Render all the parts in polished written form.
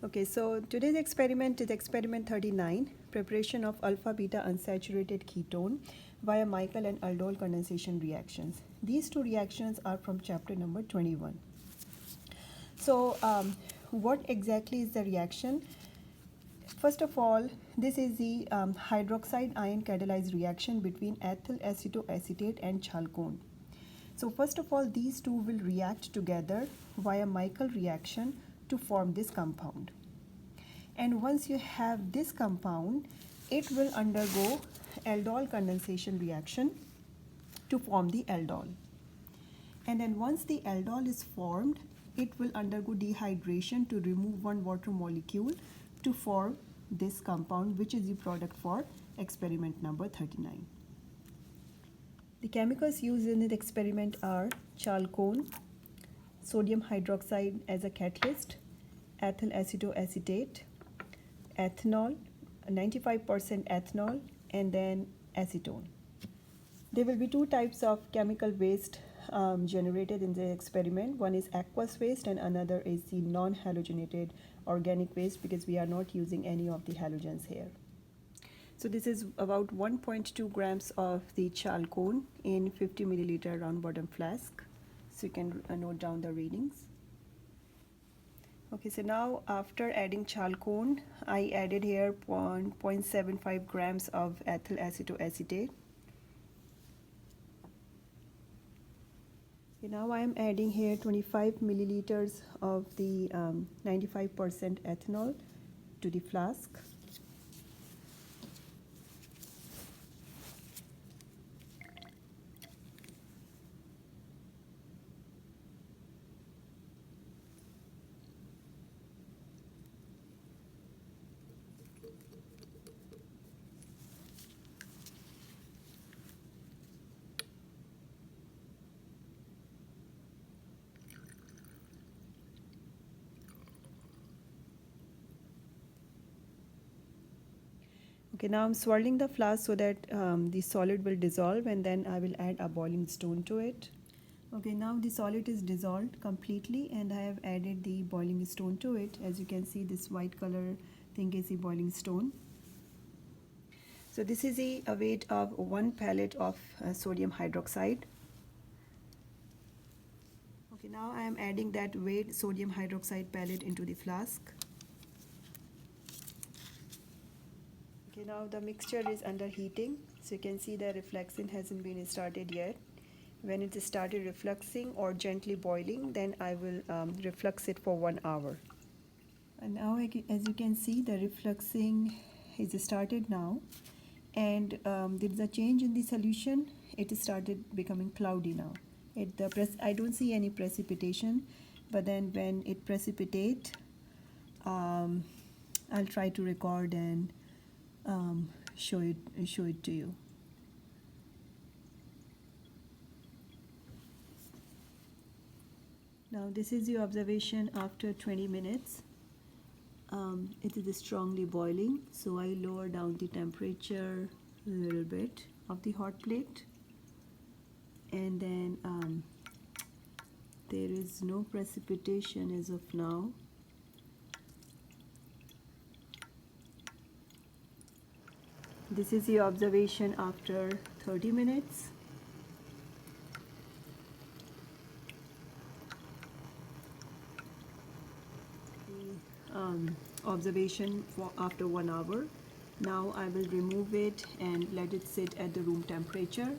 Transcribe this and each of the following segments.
Okay, so today's experiment is experiment 39, preparation of alpha-beta unsaturated ketone via Michael and aldol condensation reactions. These two reactions are from chapter number 21. So what exactly is the reaction? First of all, this is the hydroxide ion catalyzed reaction between ethyl acetoacetate and chalcone. So first of all, these two will react together via Michael reaction to form this compound. And once you have this compound, it will undergo aldol condensation reaction to form the aldol. And then once the aldol is formed, it will undergo dehydration to remove one water molecule to form this compound, which is the product for experiment number 39. The chemicals used in this experiment are chalcone, sodium hydroxide as a catalyst, ethyl acetoacetate, ethanol, 95% ethanol, and then acetone. There will be two types of chemical waste generated in the experiment. One is aqueous waste and another is the non-halogenated organic waste, because we are not using any of the halogens here. So this is about 1.2 grams of the chalcone in 50 milliliter round bottom flask. So you can note down the readings. Okay, so now after adding chalcone, I added here 0.75 grams of ethyl acetoacetate. Okay, now I am adding here 25 milliliters of the 95% ethanol to the flask. Okay, now I'm swirling the flask so that the solid will dissolve, and then I will add a boiling stone to it. Okay, now the solid is dissolved completely and I have added the boiling stone to it. As you can see, this white color thing is the boiling stone. So this is a weight of 1 pellet of sodium hydroxide. Okay, now I am adding that weight sodium hydroxide pellet into the flask. Okay, now the mixture is under heating, so you can see the refluxing hasn't been started yet. When it started refluxing or gently boiling, then I will reflux it for 1 hour. And now, as you can see, the refluxing is started now, and there is a change in the solution. It started becoming cloudy now. I don't see any precipitation, but then when it precipitates, I'll try to record and show it to you. Now this is the observation after 20 minutes. It is strongly boiling, so I lower down the temperature a little bit of the hot plate, and then there is no precipitation as of now. This is the observation after 30 minutes. Observation for after 1 hour. Now I will remove it and let it sit at the room temperature.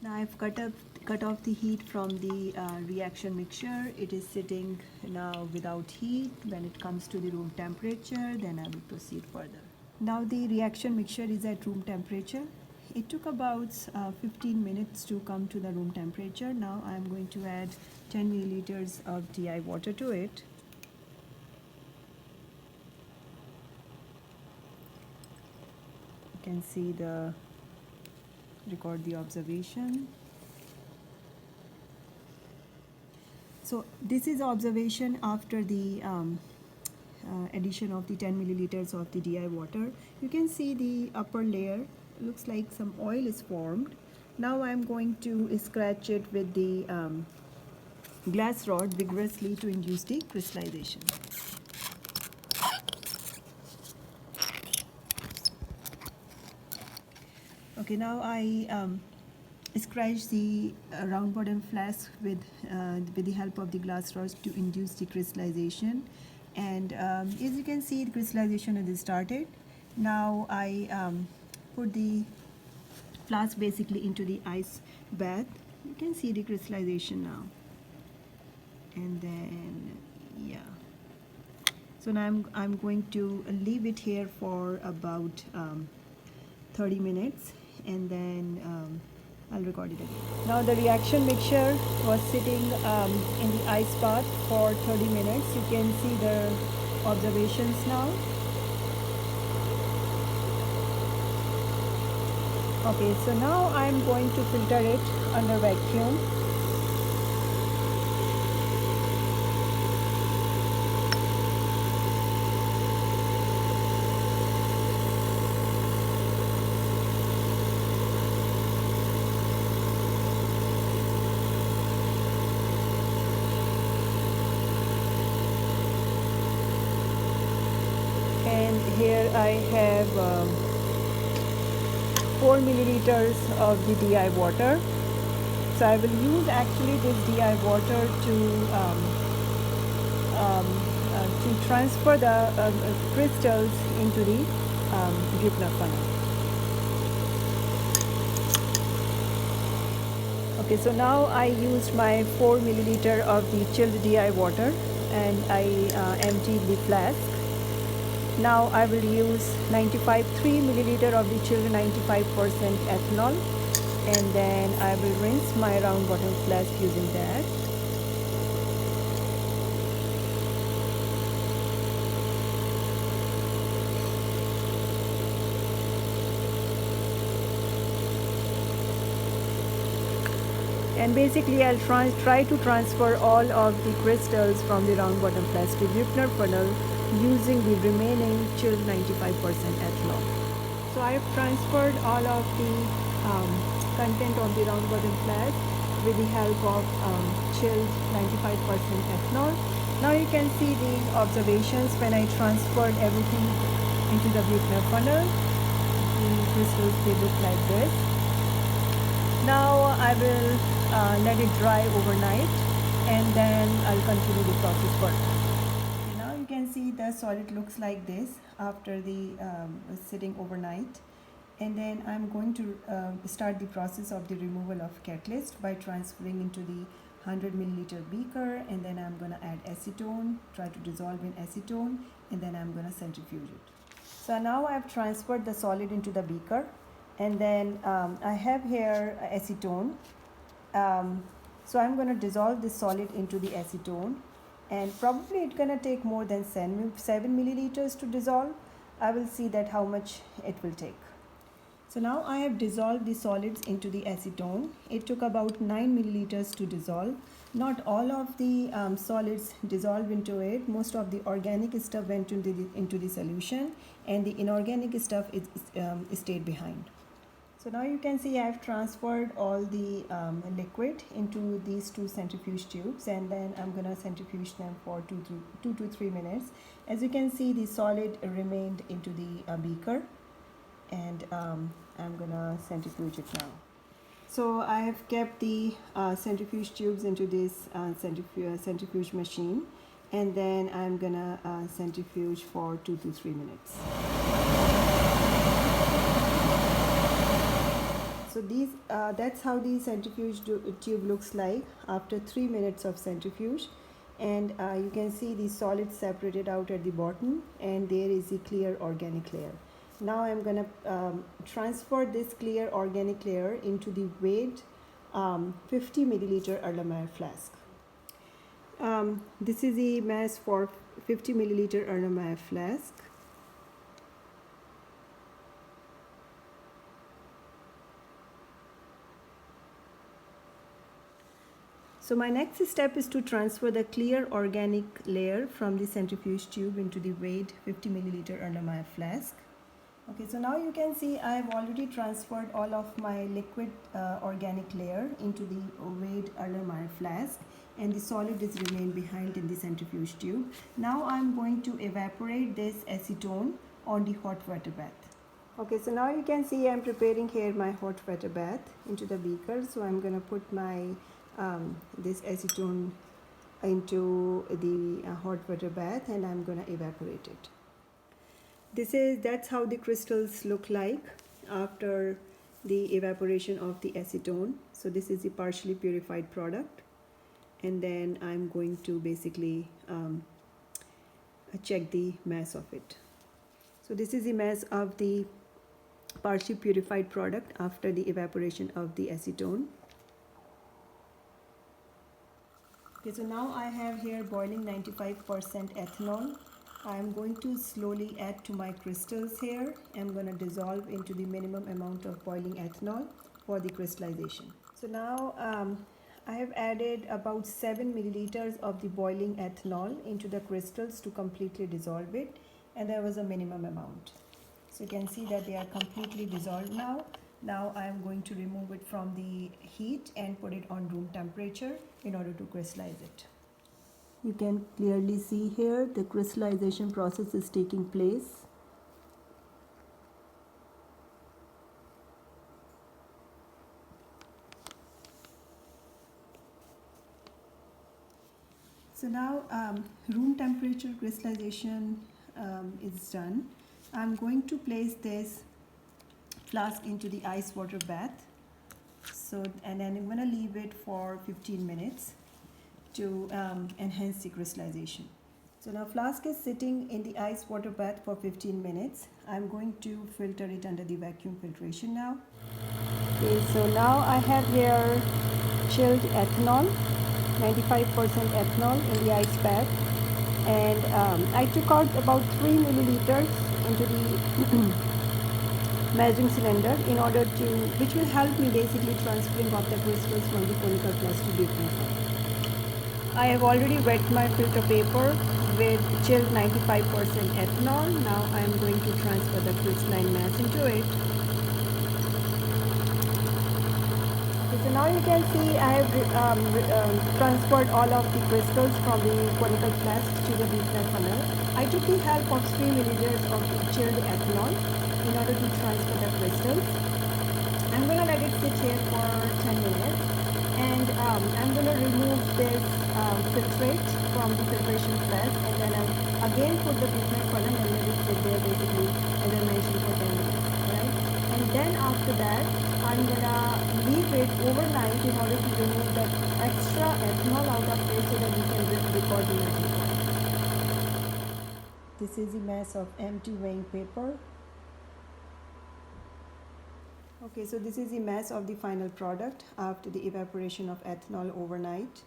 Now I've cut off the heat from the reaction mixture. It is sitting now without heat. When it comes to the room temperature, then I will proceed further. Now the reaction mixture is at room temperature. It took about 15 minutes to come to the room temperature. Now I am going to add 10 milliliters of DI water to it. You can see record the observation. So this is observation after the addition of the 10 milliliters of the DI water. You can see the upper layer looks like some oil is formed. Now I am going to scratch it with the glass rod vigorously to induce the crystallization. Okay, now I scratch the round bottom flask with the help of the glass rods to induce the crystallization, and as you can see, the crystallization has started. Now I put the flask basically into the ice bath. You can see the crystallization now, and then yeah. So now I'm going to leave it here for about 30 minutes, and then I'll record it again. Now the reaction mixture was sitting in the ice bath for 30 minutes. You can see the observations now. Okay, so now I'm going to filter it under vacuum. And here I have 4 milliliters of the DI water. So I will use actually this DI water to transfer the crystals into the Griffner funnel. Okay, so now I used my 4 milliliter of the chilled DI water, and I emptied the flask. Now I will use 3 milliliter of the chilled 95% ethanol, and then I will rinse my round bottom flask using that. And basically I'll try to transfer all of the crystals from the round bottom flask to Griffner funnel using the remaining chilled 95% ethanol. So I've transferred all of the content of the round bottom flask with the help of chilled 95% ethanol. Now you can see the observations when I transferred everything into the Griffner funnel. The crystals, they look like this. Now I will let it dry overnight, and then I'll continue the process further. Now you can see the solid looks like this after the sitting overnight, and then I'm going to start the process of the removal of catalyst by transferring into the 100 milliliter beaker, and then I'm going to add acetone, try to dissolve in acetone, and then I'm going to centrifuge it. So now I've transferred the solid into the beaker, and then I have here acetone. So I'm going to dissolve this solid into the acetone, and probably it's going to take more than 7 milliliters to dissolve. I will see that how much it will take. So now I have dissolved the solids into the acetone. It took about 9 milliliters to dissolve. Not all of the solids dissolved into it. Most of the organic stuff went into the solution, and the inorganic stuff stayed behind. So now you can see I have transferred all the liquid into these two centrifuge tubes, and then I'm going to centrifuge them for 2 to 3 minutes. As you can see, the solid remained into the beaker, and I'm going to centrifuge it now. So I have kept the centrifuge tubes into this centrifuge machine, and then I'm going to centrifuge for 2 to 3 minutes. So that's how the centrifuge tube looks like after 3 minutes of centrifuge, and you can see the solids separated out at the bottom, and there is a clear organic layer. Now I'm going to transfer this clear organic layer into the weighed 50 milliliter Erlenmeyer flask. This is the mass for 50 milliliter Erlenmeyer flask. So my next step is to transfer the clear organic layer from the centrifuge tube into the weighed 50 milliliter Erlenmeyer flask. Okay, so now you can see I have already transferred all of my liquid organic layer into the weighed Erlenmeyer flask, and the solid is remained behind in the centrifuge tube. Now I'm going to evaporate this acetone on the hot water bath. Okay, so now you can see I'm preparing here my hot water bath into the beaker. So I'm gonna put my this acetone into the hot water bath, and I'm gonna evaporate it. That's how the crystals look like after the evaporation of the acetone. So this is the partially purified product, and then I'm going to basically check the mass of it. So this is the mass of the partially purified product after the evaporation of the acetone. Okay, so now I have here boiling 95% ethanol. I am going to slowly add to my crystals here. I'm going to dissolve into the minimum amount of boiling ethanol for the crystallization. So now I have added about 7 milliliters of the boiling ethanol into the crystals to completely dissolve it, and there was a minimum amount. So you can see that they are completely dissolved now. Now I am going to remove it from the heat and put it on room temperature in order to crystallize it. You can clearly see here the crystallization process is taking place. So now room temperature crystallization is done. I'm going to place this flask into the ice water bath. And then I'm going to leave it for 15 minutes to enhance the crystallization. So now flask is sitting in the ice water bath for 15 minutes. I'm going to filter it under the vacuum filtration now. Okay, so now I have here chilled ethanol, 95% ethanol in the ice bath, and I took out about 3 milliliters into the measuring cylinder in order to, which will help me basically transferring of the crystals from the conical flask to beaker. I have already wet my filter paper with chilled 95% ethanol. Now I am going to transfer the crystalline mass into it. Okay, so now you can see I have transferred all of the crystals from the conical flask to the beaker funnel. I took the help of 3 milliliters of the chilled ethanol in order to transfer the crystals. I'm going to let it sit here for 10 minutes, and I'm going to remove this filtrate from the filtration flask, and then I'll again put the beaker funnel and let it sit there basically as I mentioned for 10 minutes, right? And then after that I'm going to leave it overnight in order to remove the extra ethanol out of it so that we can record the melting point. This is the mass of empty weighing paper. Okay, so this is the mass of the final product after the evaporation of ethanol overnight.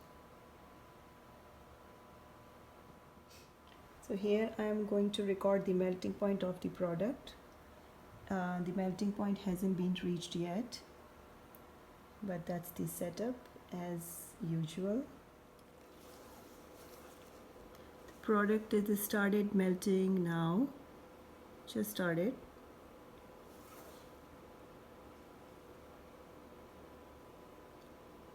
So here I am going to record the melting point of the product. The melting point hasn't been reached yet, but that's the setup as usual. The product is started melting now, just started.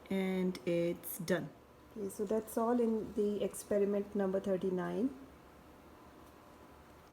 And it's done. Okay, so that's all in the experiment number 39.